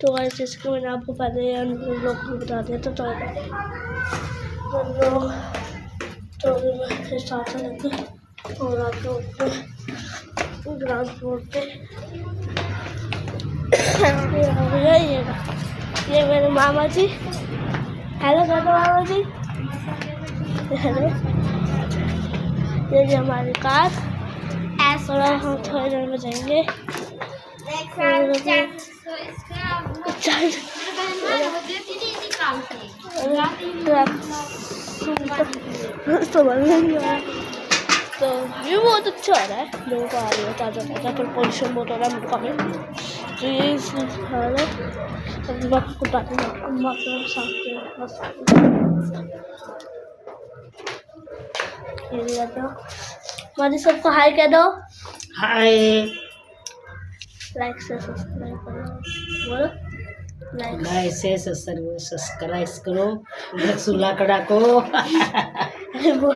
तो गाइस इसके मैंने आपको पहले लोग को बता दिया था। तो लोग तो मैं स्टार्ट करेंगे और आप लोग ग्राउंड फ्लोर पे ये मेरे मामा जी। हेलो दादा मामा जी। हेलो। ये हमारी कार थोड़ा हम थोड़ी देर में जाएंगे। तो व्यू बहुत अच्छा आ रहा है, लोगों को आ रही है ताज़ा ताज़ा, पर पोल्यूशन बहुत हो रहा है मुल्क में। तो ये आपको मानी सबको हाय कह दो। हाय। लाइक से सब्सक्राइब करो, बोलो लाइक से सब्सक्राइब करो, सुला कड़ा को